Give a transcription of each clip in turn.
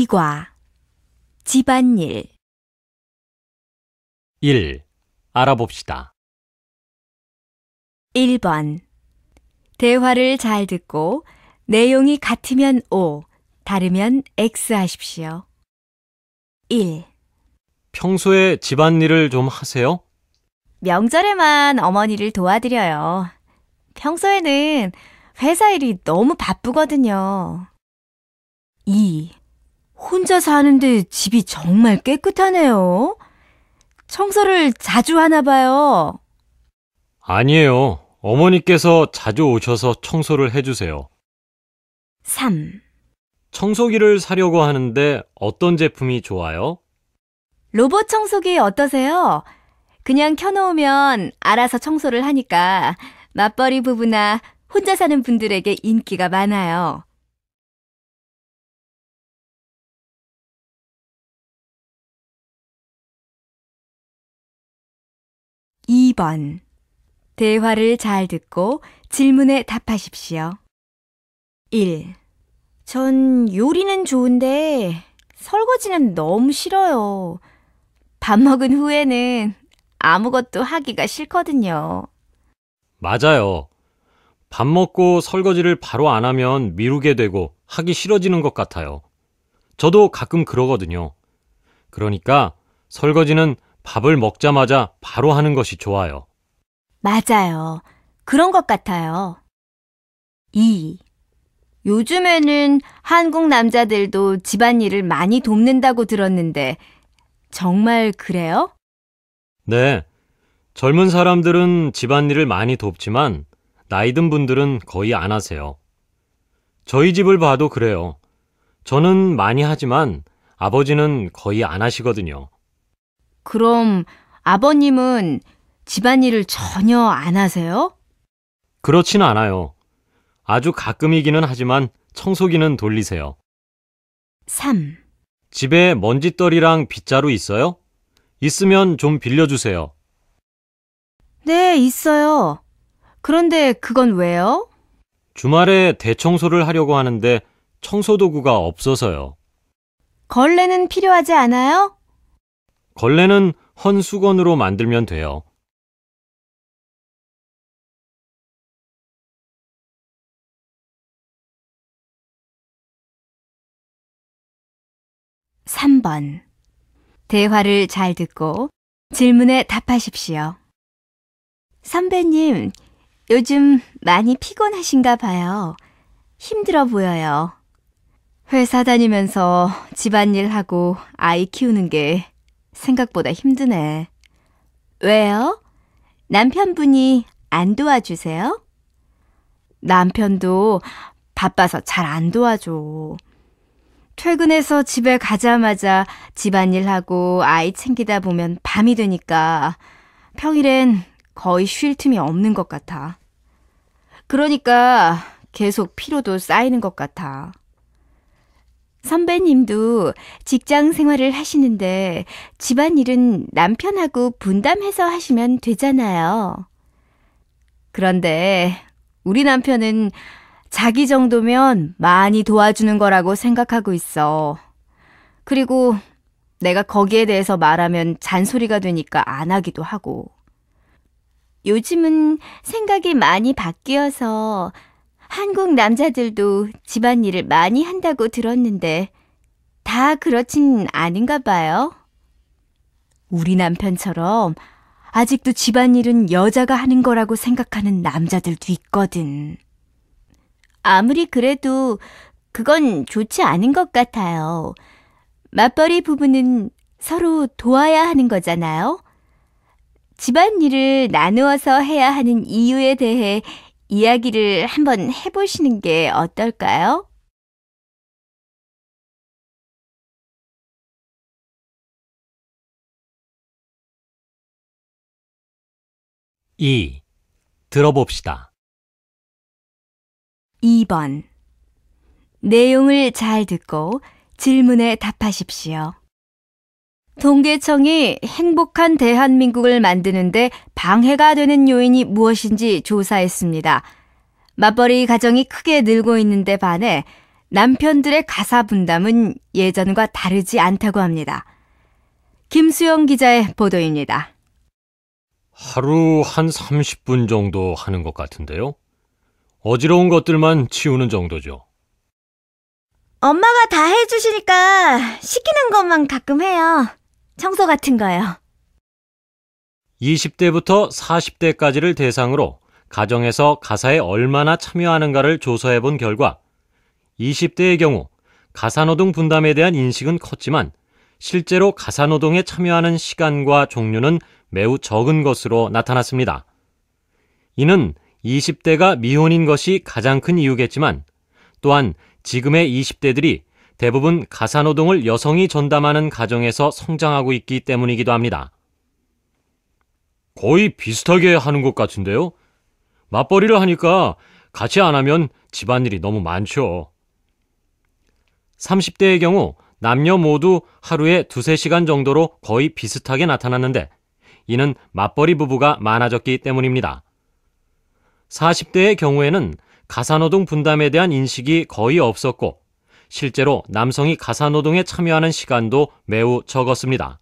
이과 집안일 1. 알아봅시다. 1번 대화를 잘 듣고 내용이 같으면 O, 다르면 X 하십시오. 1. 평소에 집안일을 좀 하세요? 명절에만 어머니를 도와드려요. 평소에는 회사 일이 너무 바쁘거든요. 2. 혼자 사는데 집이 정말 깨끗하네요. 청소를 자주 하나 봐요. 아니에요. 어머니께서 자주 오셔서 청소를 해주세요. 3. 청소기를 사려고 하는데 어떤 제품이 좋아요? 로봇 청소기 어떠세요? 그냥 켜놓으면 알아서 청소를 하니까 맞벌이 부부나 혼자 사는 분들에게 인기가 많아요. 2번 대화를 잘 듣고 질문에 답하십시오. 1. 전 요리는 좋은데 설거지는 너무 싫어요. 밥 먹은 후에는 아무것도 하기가 싫거든요. 맞아요. 밥 먹고 설거지를 바로 안 하면 미루게 되고 하기 싫어지는 것 같아요. 저도 가끔 그러거든요. 그러니까 설거지는 밥을 먹자마자 바로 하는 것이 좋아요. 맞아요. 그런 것 같아요. 2. 요즘에는 한국 남자들도 집안일을 많이 돕는다고 들었는데 정말 그래요? 네. 젊은 사람들은 집안일을 많이 돕지만 나이 든 분들은 거의 안 하세요. 저희 집을 봐도 그래요. 저는 많이 하지만 아버지는 거의 안 하시거든요. 그럼 아버님은 집안일을 전혀 안 하세요? 그렇진 않아요. 아주 가끔이기는 하지만 청소기는 돌리세요. 3. 집에 먼지떨이랑 빗자루 있어요? 있으면 좀 빌려주세요. 네, 있어요. 그런데 그건 왜요? 주말에 대청소를 하려고 하는데 청소도구가 없어서요. 걸레는 필요하지 않아요? 걸레는 헌수건으로 만들면 돼요. 3번 대화를 잘 듣고 질문에 답하십시오. 선배님, 요즘 많이 피곤하신가 봐요. 힘들어 보여요. 회사 다니면서 집안일하고 아이 키우는 게 생각보다 힘드네. 왜요? 남편분이 안 도와주세요? 남편도 바빠서 잘 안 도와줘. 퇴근해서 집에 가자마자 집안일하고 아이 챙기다 보면 밤이 되니까 평일엔 거의 쉴 틈이 없는 것 같아. 그러니까 계속 피로도 쌓이는 것 같아. 선배님도 직장 생활을 하시는데 집안일은 남편하고 분담해서 하시면 되잖아요. 그런데 우리 남편은 자기 정도면 많이 도와주는 거라고 생각하고 있어. 그리고 내가 거기에 대해서 말하면 잔소리가 되니까 안 하기도 하고. 요즘은 생각이 많이 바뀌어서 한국 남자들도 집안일을 많이 한다고 들었는데 다 그렇진 아닌가 봐요. 우리 남편처럼 아직도 집안일은 여자가 하는 거라고 생각하는 남자들도 있거든. 아무리 그래도 그건 좋지 않은 것 같아요. 맞벌이 부부는 서로 도와야 하는 거잖아요. 집안일을 나누어서 해야 하는 이유에 대해 이야기를 한번 해보시는 게 어떨까요? 2. 들어봅시다. 2번 내용을 잘 듣고 질문에 답하십시오. 통계청이 행복한 대한민국을 만드는데 방해가 되는 요인이 무엇인지 조사했습니다. 맞벌이 가정이 크게 늘고 있는데 반해 남편들의 가사 분담은 예전과 다르지 않다고 합니다. 김수영 기자의 보도입니다. 하루 한 30분 정도 하는 것 같은데요. 어지러운 것들만 치우는 정도죠. 엄마가 다 해주시니까 시키는 것만 가끔 해요. 청소 같은 거요. 20대부터 40대까지를 대상으로 가정에서 가사에 얼마나 참여하는가를 조사해 본 결과 20대의 경우 가사노동 분담에 대한 인식은 컸지만 실제로 가사노동에 참여하는 시간과 종류는 매우 적은 것으로 나타났습니다. 이는 20대가 미혼인 것이 가장 큰 이유겠지만 또한 지금의 20대들이 대부분 가사노동을 여성이 전담하는 가정에서 성장하고 있기 때문이기도 합니다. 거의 비슷하게 하는 것 같은데요. 맞벌이를 하니까 같이 안 하면 집안일이 너무 많죠. 30대의 경우 남녀 모두 하루에 2-3시간 정도로 거의 비슷하게 나타났는데 이는 맞벌이 부부가 많아졌기 때문입니다. 40대의 경우에는 가사노동 분담에 대한 인식이 거의 없었고 실제로 남성이 가사노동에 참여하는 시간도 매우 적었습니다.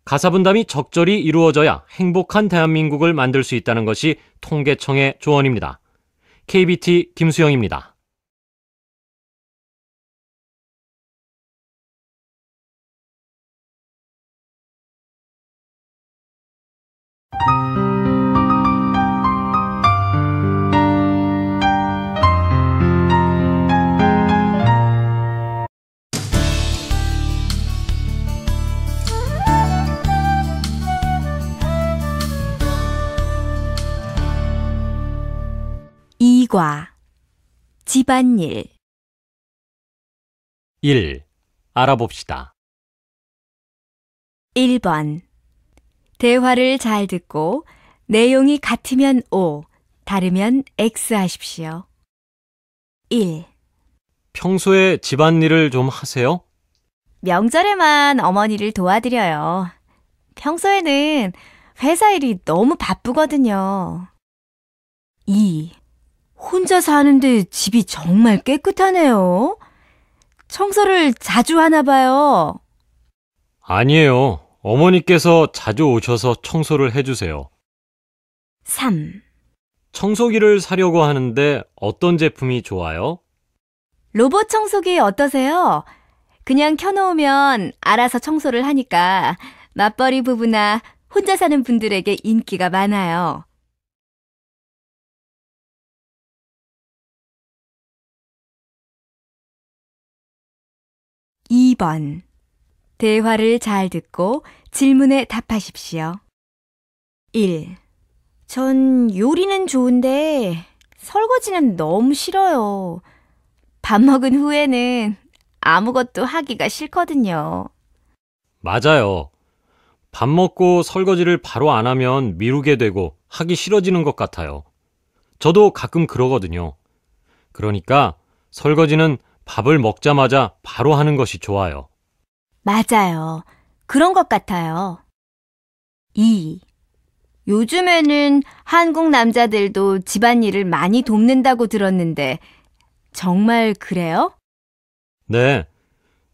가사 분담이 적절히 이루어져야 행복한 대한민국을 만들 수 있다는 것이 통계청의 조언입니다. KBT 김수영입니다. 이과 집안일 1. 알아봅시다. 1번 대화를 잘 듣고 내용이 같으면 O, 다르면 X 하십시오. 1. 평소에 집안일을 좀 하세요? 명절에만 어머니를 도와드려요. 평소에는 회사 일이 너무 바쁘거든요. 2. 혼자 사는데 집이 정말 깨끗하네요. 청소를 자주 하나 봐요. 아니에요. 어머니께서 자주 오셔서 청소를 해주세요. 3. 청소기를 사려고 하는데 어떤 제품이 좋아요? 로봇 청소기 어떠세요? 그냥 켜놓으면 알아서 청소를 하니까 맞벌이 부부나 혼자 사는 분들에게 인기가 많아요. 2번 대화를 잘 듣고 질문에 답하십시오. 1. 전 요리는 좋은데 설거지는 너무 싫어요. 밥 먹은 후에는 아무것도 하기가 싫거든요. 맞아요. 밥 먹고 설거지를 바로 안 하면 미루게 되고 하기 싫어지는 것 같아요. 저도 가끔 그러거든요. 그러니까 설거지는 밥을 먹자마자 바로 하는 것이 좋아요. 맞아요. 그런 것 같아요. 2. 요즘에는 한국 남자들도 집안일을 많이 돕는다고 들었는데 정말 그래요? 네.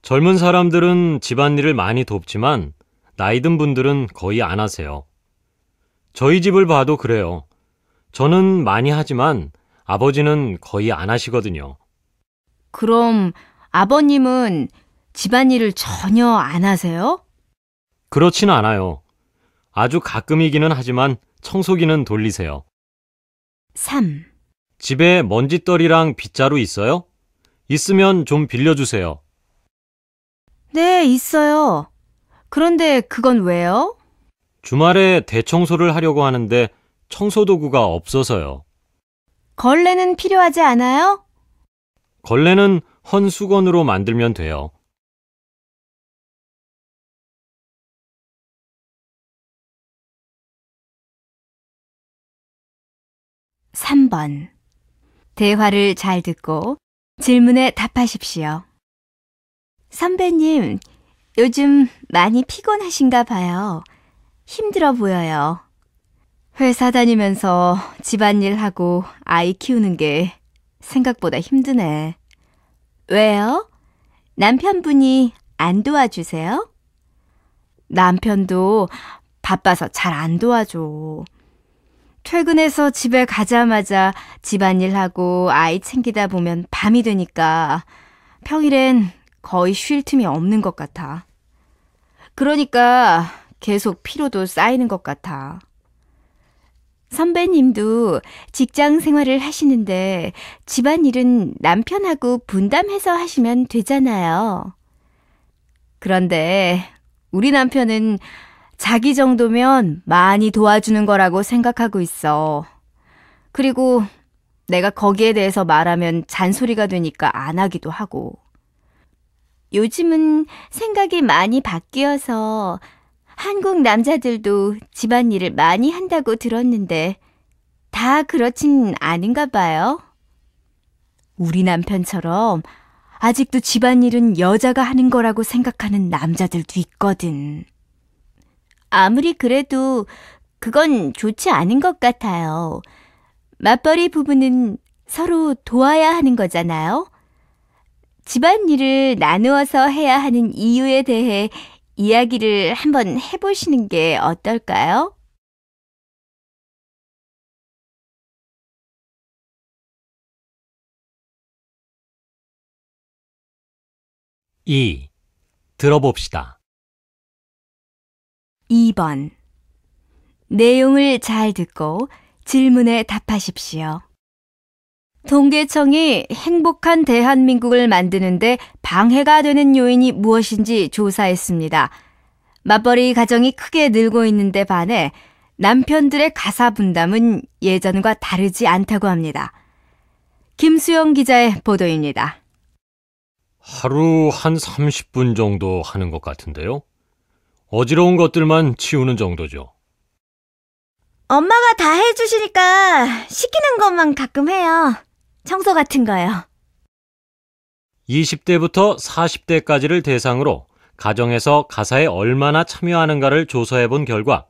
젊은 사람들은 집안일을 많이 돕지만 나이 든 분들은 거의 안 하세요. 저희 집을 봐도 그래요. 저는 많이 하지만 아버지는 거의 안 하시거든요. 그럼 아버님은 집안일을 전혀 안 하세요? 그렇진 않아요. 아주 가끔이기는 하지만 청소기는 돌리세요. 3. 집에 먼지떨이랑 빗자루 있어요? 있으면 좀 빌려주세요. 네, 있어요. 그런데 그건 왜요? 주말에 대청소를 하려고 하는데 청소도구가 없어서요. 걸레는 필요하지 않아요? 걸레는 헌 수건으로 만들면 돼요. 3번 대화를 잘 듣고 질문에 답하십시오. 선배님, 요즘 많이 피곤하신가 봐요. 힘들어 보여요. 회사 다니면서 집안일하고 아이 키우는 게 생각보다 힘드네. 왜요? 남편분이 안 도와주세요? 남편도 바빠서 잘 안 도와줘. 퇴근해서 집에 가자마자 집안일하고 아이 챙기다 보면 밤이 되니까 평일엔 거의 쉴 틈이 없는 것 같아. 그러니까 계속 피로도 쌓이는 것 같아. 선배님도 직장 생활을 하시는데 집안일은 남편하고 분담해서 하시면 되잖아요. 그런데 우리 남편은 자기 정도면 많이 도와주는 거라고 생각하고 있어. 그리고 내가 거기에 대해서 말하면 잔소리가 되니까 안 하기도 하고. 요즘은 생각이 많이 바뀌어서 한국 남자들도 집안일을 많이 한다고 들었는데 다 그렇진 않은가 봐요. 우리 남편처럼 아직도 집안일은 여자가 하는 거라고 생각하는 남자들도 있거든. 아무리 그래도 그건 좋지 않은 것 같아요. 맞벌이 부부는 서로 도와야 하는 거잖아요. 집안일을 나누어서 해야 하는 이유에 대해 이야기를 한번 해보시는 게 어떨까요? 2. 들어봅시다. 2번. 내용을 잘 듣고 질문에 답하십시오. 통계청이 행복한 대한민국을 만드는데 방해가 되는 요인이 무엇인지 조사했습니다. 맞벌이 가정이 크게 늘고 있는데 반해 남편들의 가사 분담은 예전과 다르지 않다고 합니다. 김수영 기자의 보도입니다. 하루 한 30분 정도 하는 것 같은데요. 어지러운 것들만 치우는 정도죠. 엄마가 다 해주시니까 시키는 것만 가끔 해요. 청소 같은 거요. 20대부터 40대까지를 대상으로 가정에서 가사에 얼마나 참여하는가를 조사해 본 결과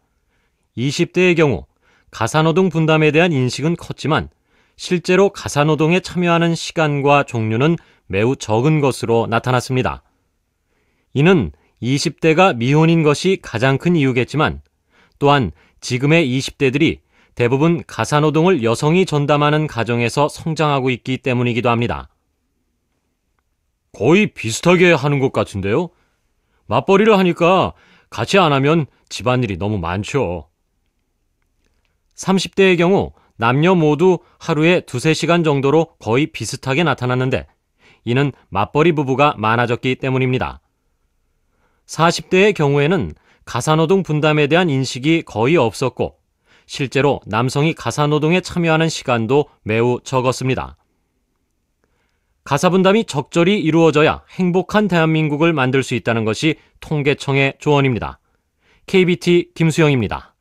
20대의 경우 가사노동 분담에 대한 인식은 컸지만 실제로 가사노동에 참여하는 시간과 종류는 매우 적은 것으로 나타났습니다. 이는 20대가 미혼인 것이 가장 큰 이유겠지만 또한 지금의 20대들이 대부분 가사노동을 여성이 전담하는 가정에서 성장하고 있기 때문이기도 합니다. 거의 비슷하게 하는 것 같은데요. 맞벌이를 하니까 같이 안 하면 집안일이 너무 많죠. 30대의 경우 남녀 모두 하루에 2-3시간 정도로 거의 비슷하게 나타났는데 이는 맞벌이 부부가 많아졌기 때문입니다. 40대의 경우에는 가사노동 분담에 대한 인식이 거의 없었고 실제로 남성이 가사노동에 참여하는 시간도 매우 적었습니다. 가사분담이 적절히 이루어져야 행복한 대한민국을 만들 수 있다는 것이 통계청의 조언입니다. KBT 김수영입니다.